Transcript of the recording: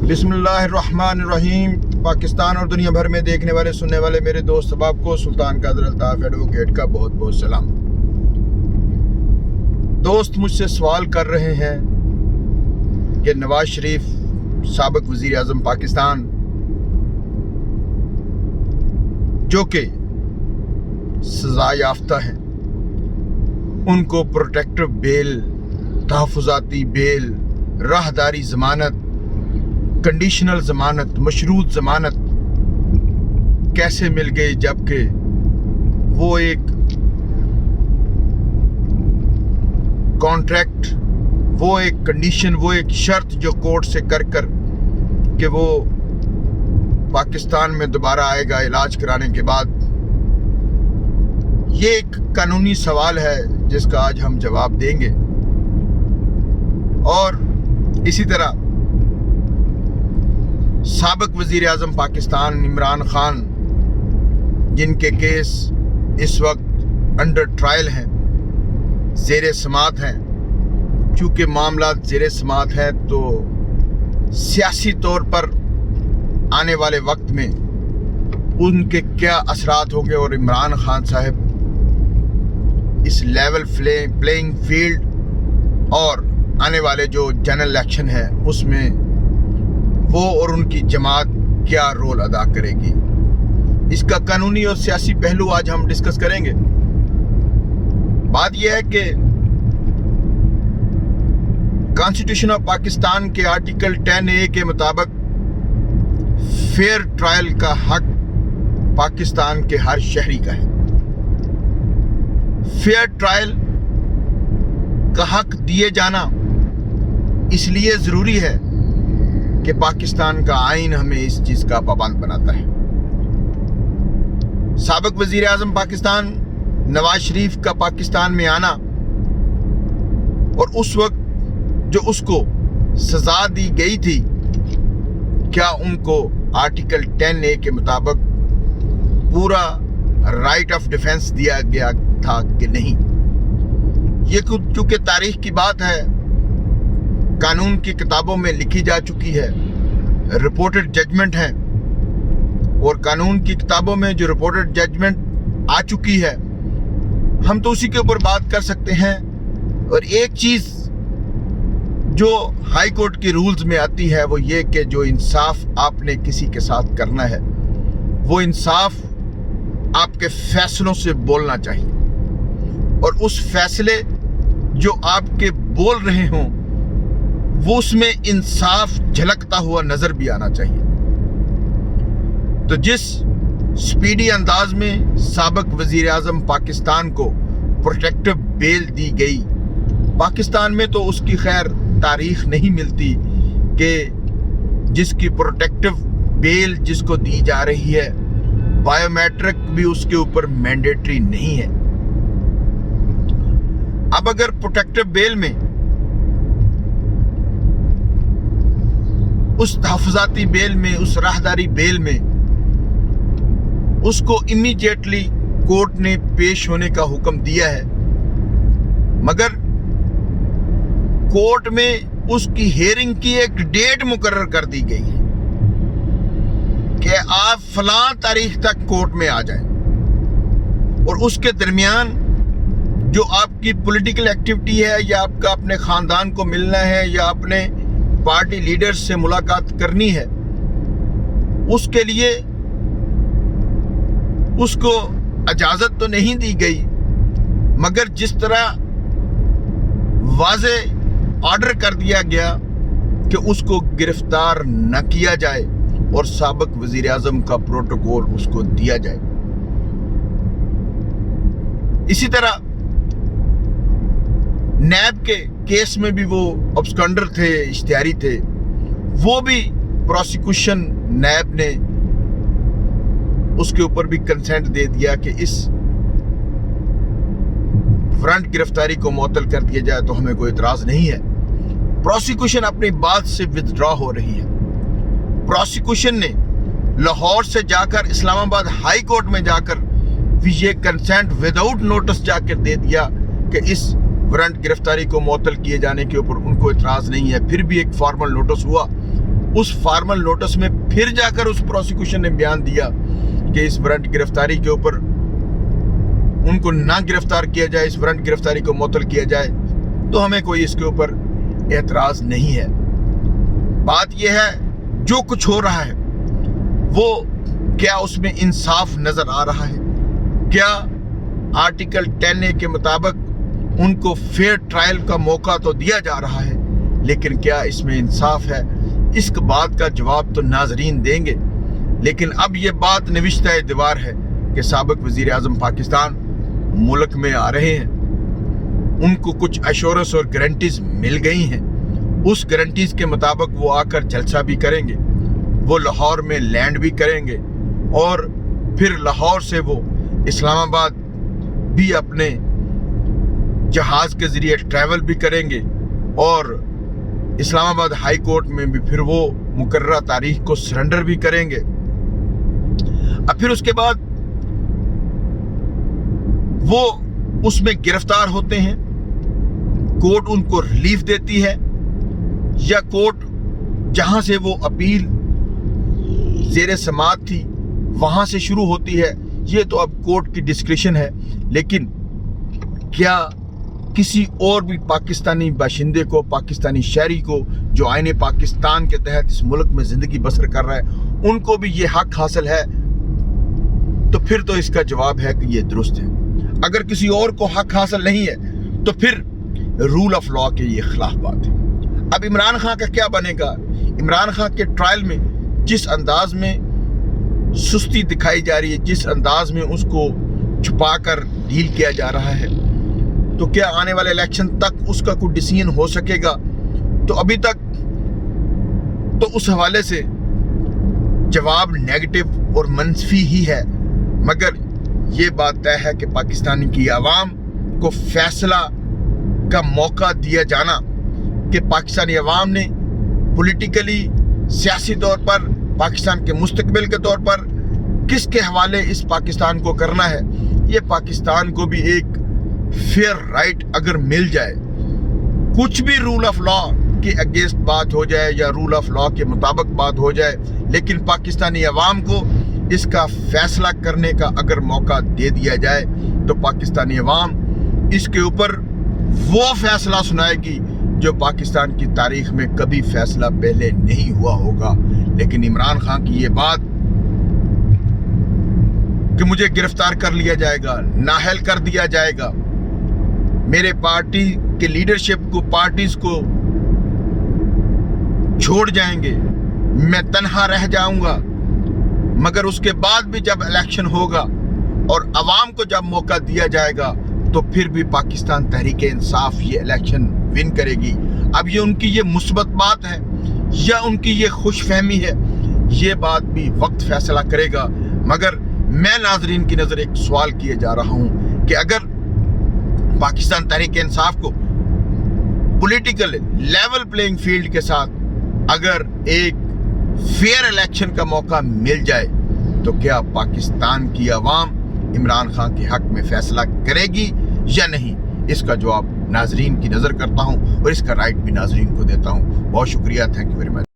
बिस्मिल्लाहिर्रहमानिर्रहीम। पाकिस्तान और दुनिया भर में देखने वाले सुनने वाले मेरे दोस्त अहबाब को सुल्तान कादर अल्ताफ एडवोकेट का बहुत बहुत सलाम। दोस्त मुझसे सवाल कर रहे हैं कि नवाज शरीफ साबिक वज़ीर आज़म पाकिस्तान, जो कि सज़ा याफ्ता हैं, उनको प्रोटेक्टिव बेल, तहफ़्फ़ुज़ाती बेल, राहदारी ज़मानत, कंडीशनल ज़मानत, मशरूत ज़मानत कैसे मिल गई, जबकि वो एक कॉन्ट्रैक्ट, वो एक कंडीशन, वो एक शर्त जो कोर्ट से कर कि वो पाकिस्तान में दोबारा आएगा इलाज कराने के बाद। ये एक कानूनी सवाल है जिसका आज हम जवाब देंगे। और इसी तरह साबिक वज़ीर आज़म पाकिस्तान इमरान खान, जिनके केस इस वक्त अंडर ट्रायल हैं, ज़ेर समात हैं, चूँकि मामला ज़ेर समात हैं तो सियासी तौर पर आने वाले वक्त में उनके क्या असरात होंगे और इमरान खान साहब इस लेवल प्लेइंग फील्ड और आने वाले जो जनरल इलेक्शन है उसमें वो और उनकी जमात क्या रोल अदा करेगी, इसका कानूनी और सियासी पहलू आज हम डिस्कस करेंगे। बात यह है कि कॉन्स्टिट्यूशन ऑफ पाकिस्तान के आर्टिकल 10A के मुताबिक फेयर ट्रायल का हक पाकिस्तान के हर शहरी का है। फेयर ट्रायल का हक दिए जाना इसलिए ज़रूरी है कि पाकिस्तान का आइन हमें इस चीज़ का पाबंद बनाता है। साबिक वज़ीर आज़म पाकिस्तान नवाज शरीफ का पाकिस्तान में आना और उस वक्त जो उसको सज़ा दी गई थी, क्या उनको आर्टिकल 10A के मुताबिक पूरा राइट ऑफ डिफेंस दिया गया था कि नहीं? ये चूँकि तारीख की बात है, कानून की किताबों में लिखी जा चुकी है, रिपोर्टेड जजमेंट है, और कानून की किताबों में जो रिपोर्टेड जजमेंट आ चुकी है हम तो उसी के ऊपर बात कर सकते हैं। और एक चीज़ जो हाई कोर्ट के रूल्स में आती है वो ये कि जो इंसाफ आपने किसी के साथ करना है वो इंसाफ आपके फैसलों से बोलना चाहिए, और उस फैसले जो आपके बोल रहे हों वो उसमें इंसाफ झलकता हुआ नजर भी आना चाहिए। तो जिस स्पीडी अंदाज में साबिक वज़ीर आज़म पाकिस्तान को प्रोटेक्टिव बेल दी गई, पाकिस्तान में तो उसकी खैर तारीख नहीं मिलती कि जिसकी प्रोटेक्टिव बेल जिसको दी जा रही है बायोमेट्रिक भी उसके ऊपर मैंडेटरी नहीं है। अब अगर प्रोटेक्टिव बेल में उस तहफ़्फ़ुज़ाती बेल में, उस राहदारी बेल में उसको इमीडिएटली कोर्ट ने पेश होने का हुक्म दिया है, मगर कोर्ट में उसकी हेयरिंग की एक डेट मुकर्रर कर दी गई है कि आप फलां तारीख तक कोर्ट में आ जाएं, और उसके दरमियान जो आपकी पॉलिटिकल एक्टिविटी है या आपका अपने ख़ानदान को मिलना है या अपने पार्टी लीडर्स से मुलाकात करनी है, उसके लिए उसको इजाज़त तो नहीं दी गई, मगर जिस तरह वाज़े ऑर्डर कर दिया गया कि उसको गिरफ्तार न किया जाए और साबिक वज़ीर आज़म का प्रोटोकॉल उसको दिया जाए। इसी तरह नैब के केस में भी वो ऑब्स्कंडर थे, इश्तिहारी थे, वो भी प्रोसिक्यूशन नैब ने उसके ऊपर भी कंसेंट दे दिया कि इस वारंट गिरफ्तारी को मुअत्तल कर दिया जाए, तो हमें कोई इतराज़ नहीं है। प्रोसिक्यूशन अपनी बात से विथड्रॉ हो रही है। प्रोसिक्यूशन ने लाहौर से जाकर इस्लामाबाद हाई कोर्ट में जाकर भी ये कंसेंट विदाउट नोटिस जाकर दे दिया कि इस वारंट गिरफ्तारी को मुअत्तल किए जाने के ऊपर उनको इतराज़ नहीं है। फिर भी एक फॉर्मल नोटिस हुआ, उस फॉर्मल नोटिस में फिर जाकर उस प्रोसिक्यूशन ने बयान दिया कि इस वारंट गिरफ्तारी के ऊपर उनको ना गिरफ्तार किया जाए, इस वारंट गिरफ्तारी को मुअत्तल किया जाए, तो हमें कोई इसके ऊपर एतराज नहीं है। बात यह है जो कुछ हो रहा है वो क्या उसमें इंसाफ नजर आ रहा है? क्या आर्टिकल 10A के मुताबिक उनको फेयर ट्रायल का मौका तो दिया जा रहा है, लेकिन क्या इसमें इंसाफ है? इस बात का जवाब तो नाजरीन देंगे। लेकिन अब ये बात नविश्ता दीवार है कि साबिक वजीर आज़म पाकिस्तान मुल्क में आ रहे हैं, उनको कुछ एश्योरेंस और गारंटीज मिल गई हैं। उस गारंटीज के मुताबिक वो आकर जलसा भी करेंगे, वो लाहौर में लैंड भी करेंगे और फिर लाहौर से वो इस्लामाबाद भी अपने जहाज के जरिए ट्रैवल भी करेंगे और इस्लामाबाद हाई कोर्ट में भी फिर वो मुकर्ररा तारीख को सरेंडर भी करेंगे। अब फिर उसके बाद वो उसमें गिरफ्तार होते हैं, कोर्ट उनको रिलीफ देती है या कोर्ट जहां से वो अपील ज़ेरे समाअत थी वहां से शुरू होती है, ये तो अब कोर्ट की डिस्क्रिशन है। लेकिन क्या किसी और भी पाकिस्तानी बाशिंदे को, पाकिस्तानी शहरी को जो आईने पाकिस्तान के तहत इस मुल्क में ज़िंदगी बसर कर रहा है, उनको भी ये हक हासिल है? तो फिर तो इसका जवाब है कि ये दुरुस्त है। अगर किसी और को हक हासिल नहीं है तो फिर रूल ऑफ लॉ के ये खिलाफ बात है। अब इमरान खान का क्या बनेगा? इमरान खान के ट्रायल में जिस अंदाज में सुस्ती दिखाई जा रही है, जिस अंदाज में उसको छुपाकर डील किया जा रहा है, तो क्या आने वाले इलेक्शन तक उसका कोई डिसीजन हो सकेगा? तो अभी तक तो उस हवाले से जवाब नेगेटिव और मनफी ही है। मगर ये बात तय है कि पाकिस्तान की आवाम को फैसला का मौका दिया जाना कि पाकिस्तानी आवाम ने पॉलिटिकली, सियासी तौर पर, पाकिस्तान के मुस्तकबिल के तौर पर किसके हवाले इस पाकिस्तान को करना है, ये पाकिस्तान को भी एक फेयर राइट अगर मिल जाए, कुछ भी रूल ऑफ लॉ के अगेंस्ट बात हो जाए या रूल ऑफ लॉ के मुताबिक बात हो जाए, लेकिन पाकिस्तानी अवाम को इसका फैसला करने का अगर मौका दे दिया जाए तो पाकिस्तानी अवाम इसके ऊपर वो फैसला सुनाएगी जो पाकिस्तान की तारीख में कभी फैसला पहले नहीं हुआ होगा। लेकिन इमरान खान की ये बात कि मुझे गिरफ्तार कर लिया जाएगा, नाअहल कर दिया जाएगा, मेरे पार्टी के लीडरशिप को, पार्टीज को छोड़ जाएंगे, मैं तन्हा रह जाऊंगा, मगर उसके बाद भी जब इलेक्शन होगा और अवाम को जब मौका दिया जाएगा तो फिर भी पाकिस्तान तहरीक इंसाफ ये इलेक्शन विन करेगी। अब ये उनकी ये मुस्बत बात है या उनकी ये खुशफहमी है, ये बात भी वक्त फैसला करेगा। मगर मैं नाजरीन की नज़र एक सवाल किए जा रहा हूँ कि अगर पाकिस्तान तहरीक इंसाफ को पॉलिटिकल लेवल प्लेइंग फील्ड के साथ अगर एक फेयर इलेक्शन का मौका मिल जाए तो क्या पाकिस्तान की आवाम इमरान खान के हक में फैसला करेगी या नहीं? इसका जवाब नाजरीन की नज़र करता हूं और इसका राइट भी नाजरीन को देता हूं। बहुत शुक्रिया, थैंक यू वेरी मच।